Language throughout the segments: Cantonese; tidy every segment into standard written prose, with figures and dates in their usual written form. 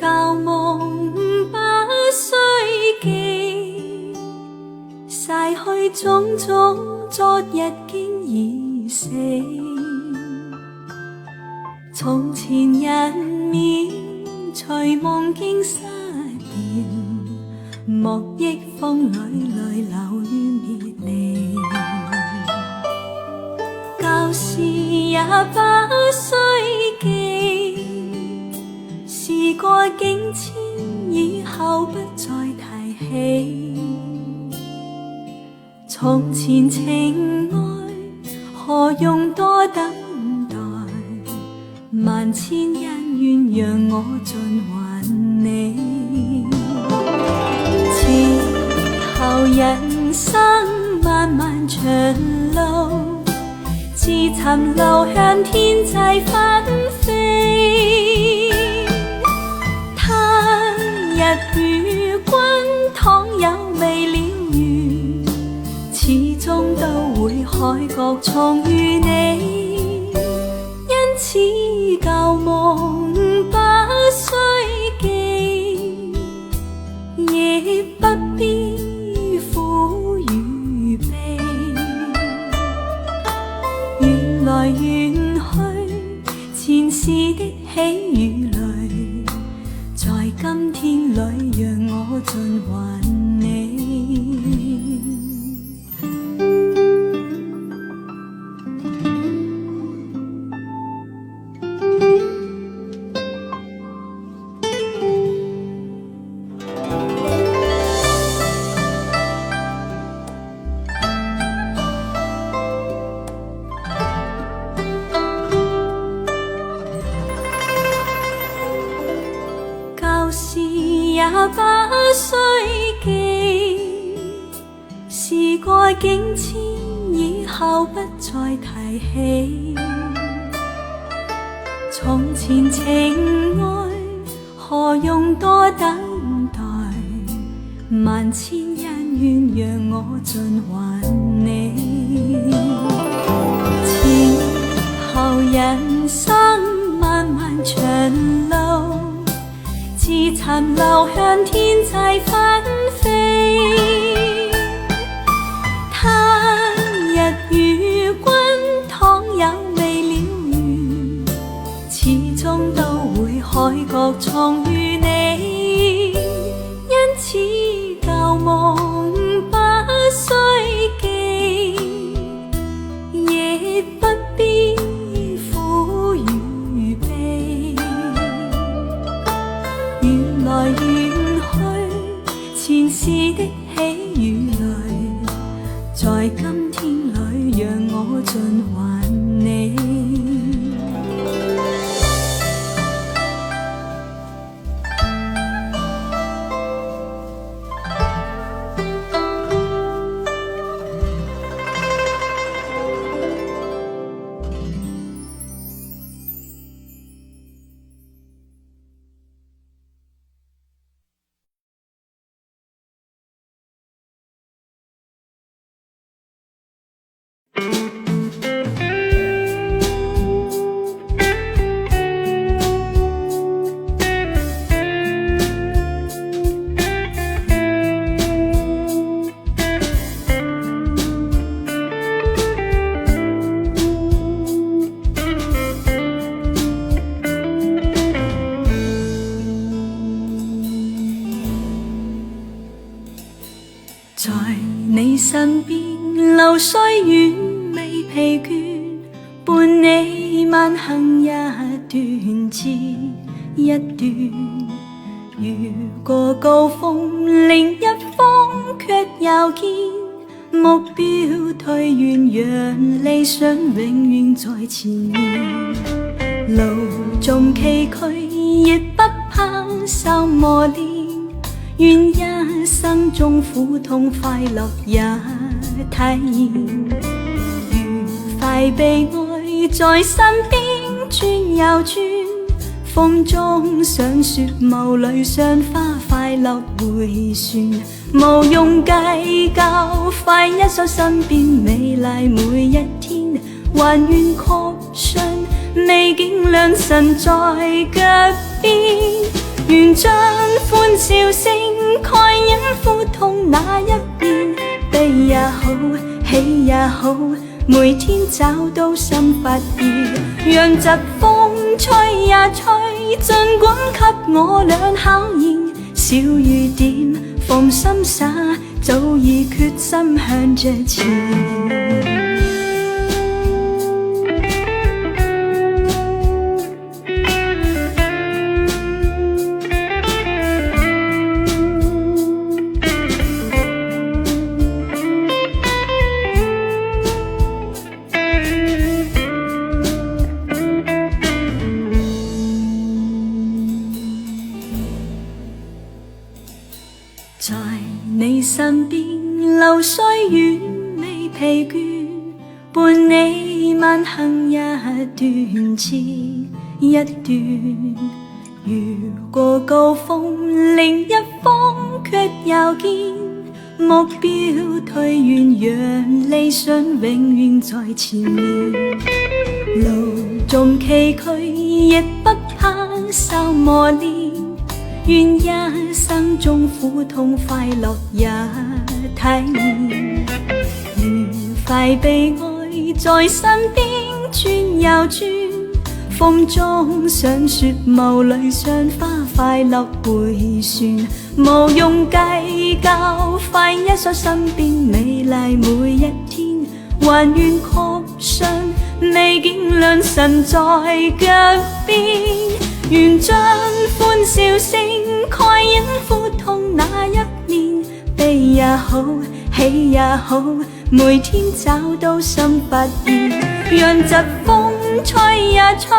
舊夢不須記，逝去種種，昨日經已死。從前人面隨夢境失掉，莫憶風裏淚流於別離。舊事也不須記，事過境遷，以後不再提起。從前情愛何用多等待，萬千恩怨讓我盡還你。此後人生漫漫長路，自尋路向天際紛飛。他日與君倘有未了緣，始終都會海角重遇你。因此舊夢不須記，亦不必苦與悲。緣來緣去，前事的喜與淚，在今天裏讓我盡還你。舊事也不須記，事過境遷，以後不再提起。從前情愛何用多等待，萬千恩怨讓我盡還你。前後人生漫漫長路，自尋路向天際紛飛。他日與君倘有未了緣，始終都會海角重遇你。因此舊夢不須記，亦不必苦與悲。緣來緣去，前事的喜與淚，在今天裏讓我盡還你。在你身邊流歲月未疲倦，伴你慢行一段接一段。越過高峰另一峰卻又見，目標退遠，讓理想永遠在前面。路縱崎嶇亦不怕受磨練，願一生中苦痛快樂也體驗。愉快悲哀在身邊轉又轉，風中想說霧裏賞花快樂迴旋，無用計較，快一手身邊美麗每一天，還願確信美景良辰在腳邊。願歡笑聲，蓋隱苦痛那一面。悲也好，喜也好，每天找到新發現，讓疾風吹也吹，盡管給我倆考驗。小雨點，放心灑，早已決心向着前。在你身邊流歲月未疲倦，伴你慢行一段接一段。越過高峰，另一方卻又見目標退遠，讓理想永遠在前面。路縱崎嶇，亦不怕受磨練。願一生中苦痛快樂也體驗，愉快悲哀在身邊轉又轉，風中想說霧裏賞花快樂迴旋，無用計較，快一所身邊美麗每一天，還願確信未見良辰在腳邊。願將歡笑聲蓋隱苦痛那一面，悲也好，喜也好，每天找到新發現，讓疾風吹也吹，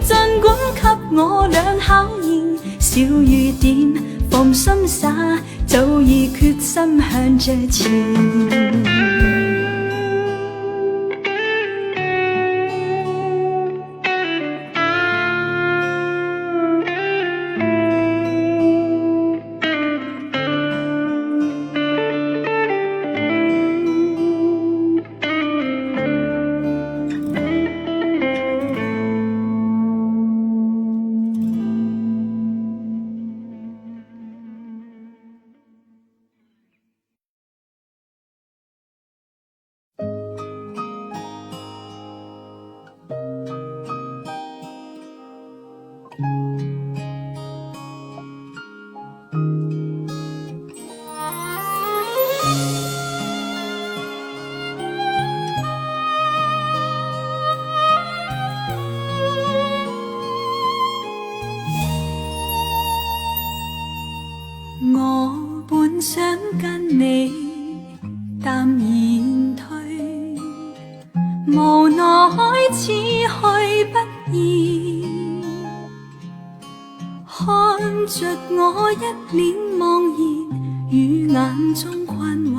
盡管給我倆考驗。小雨點，放心灑，早已決心向着前。我本想跟你淡然退，無奈此去不易，看着我一臉茫然與眼中困惑，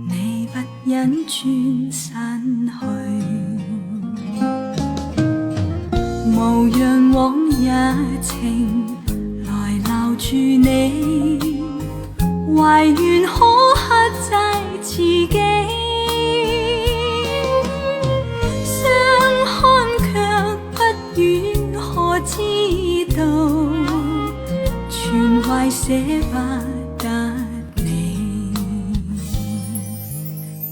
你不忍轉身去，無讓往日情來留住你，懷願可克制自己，相看卻不願可知道，全懷捨不得你。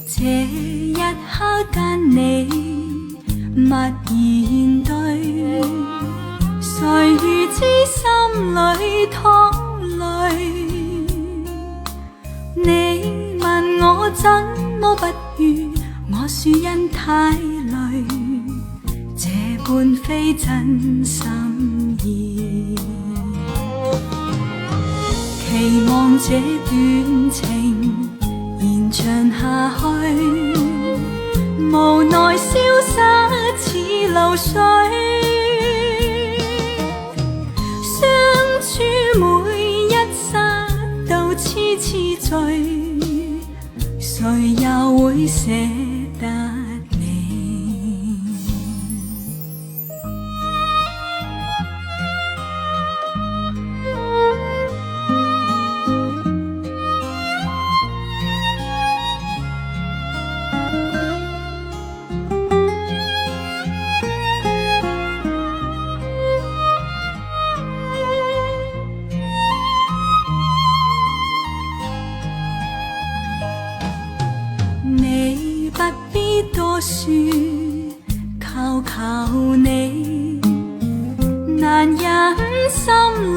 這一刻間你默然對，誰如知心裏淌淚？你問我怎麼不語，我說因太累，這般非真心意。期望這段情延長下去，無奈消失似流水。相處每一剎都痴痴醉，誰又會捨得你？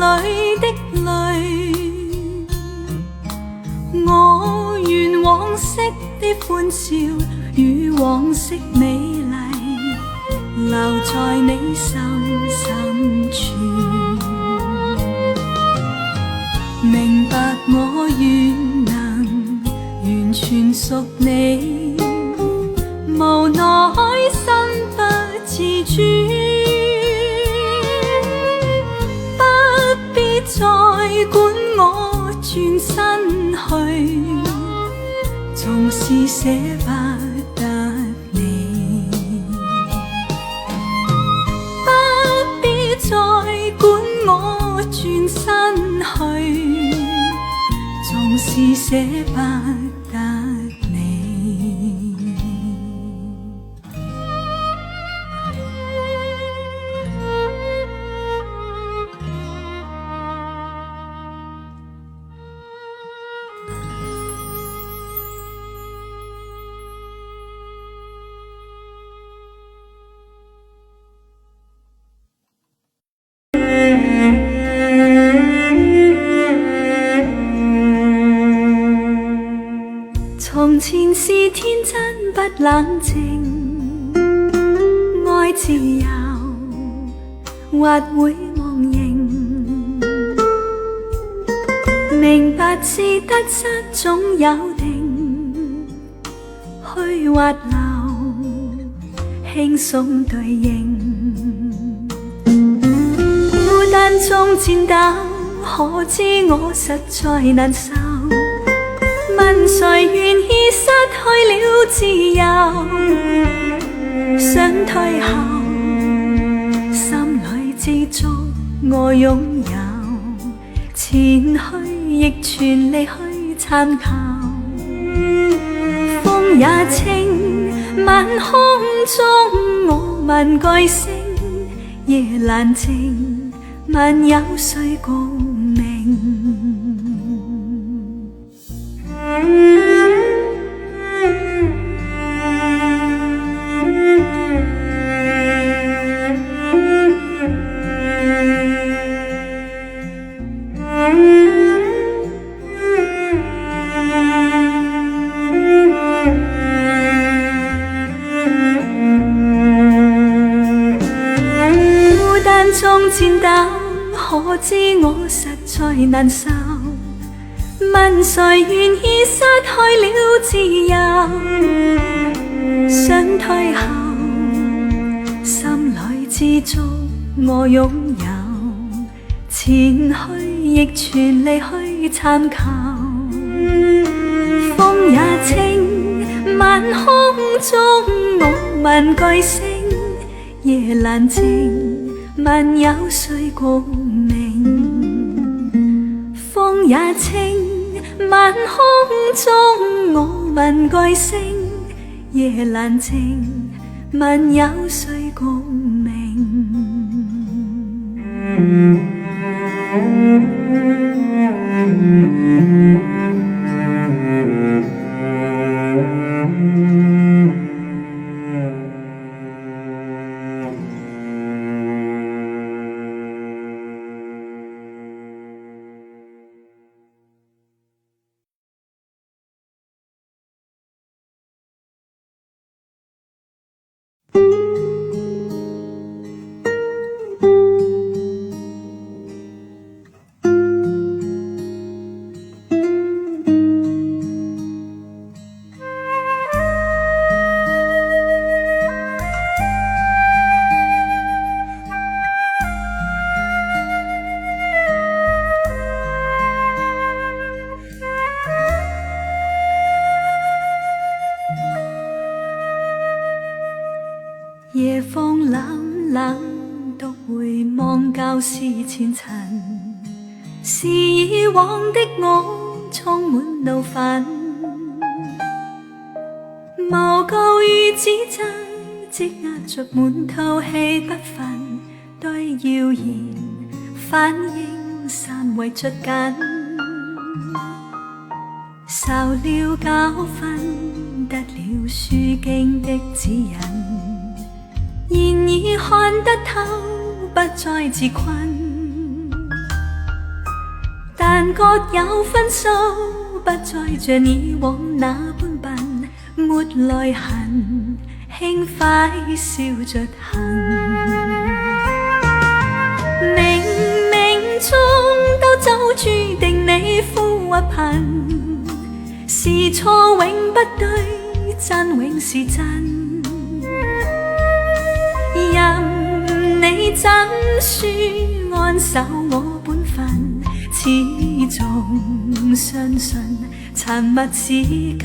裏的淚。我願往昔的歡笑與往昔美麗留在你心深處，明白我願能完全屬你，無奈身不自主，不必再管我轉身去，縱是捨不得你，不必再管我轉身去，縱是捨不得你。從前是天真不冷靜，愛自由或會忘形，明白是得失總有定，虛或流輕鬆對應，孤單中戰鬥，可知我實在難受，問誰願意失去了自由，想退後，心裏知足我擁有，前去亦全力去參考，風也清，晚空中我問句星，夜闌靜，問有誰共鳴，孤單中戰鬥，可知我實在難受，問誰願意失去了自由，想退後，心裏知足我擁有，前去亦全力去參考，風也清，晚空中我問句星，夜闌靜，問有誰共鳴，風也清，晚空中我問句星，夜闌靜，問有誰共鳴。夜風冷冷，獨回望舊事前塵，是以往的我充滿怒憤，誣告與指責積壓着滿肚氣不忿，對謠言反應散圍着緊，受了教訓，得了書經的指引，現已看得透，不再自困。但各有分數，不再像以往那般笨，沒淚痕，輕快笑着行。冥冥中都早注定你富或貧，是錯永不對，真永是真。任你怎說安守我本分，始終相信殘密是金。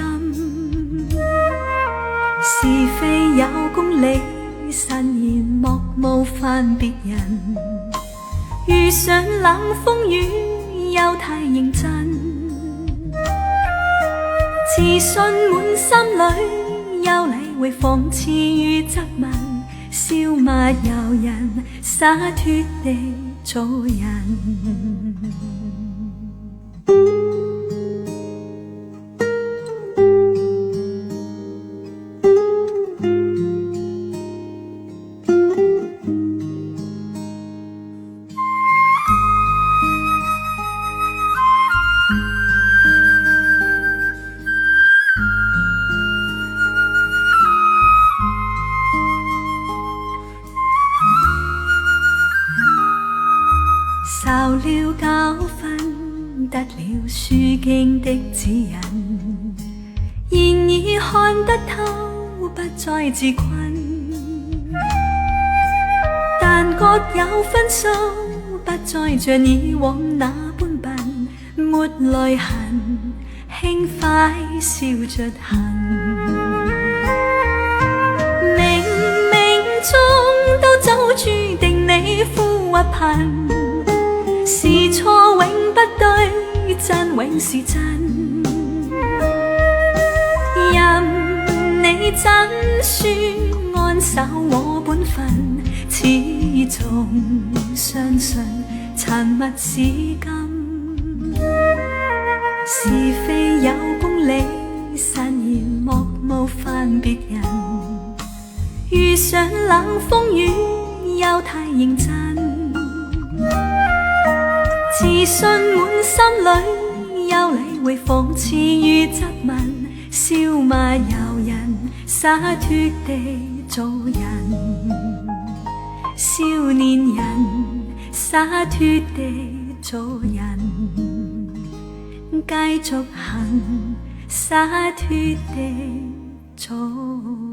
是非有公理，慎言莫冒犯別人。遇上冷風雨，又太認真。自信滿心裏，又理會諷刺與質問。笑罵由人，灑脫地做人。受了教訓，得了書經的指引，現已看得透，不再自困。但各有分數，不再像以往那般笨，沒淚痕，輕快笑着行。冥冥中都早注定你富或貧，是錯永不對，真永是真。任你怎說安守我本分，始終相信殘密是金。是非有公理，慎言莫冒犯別人。遇上冷風雨，又太認真。自信滿心裏，又理會諷刺與質問。笑罵由人，灑脫地做人。少年人，灑脫地做人。繼續行，灑脫地做人。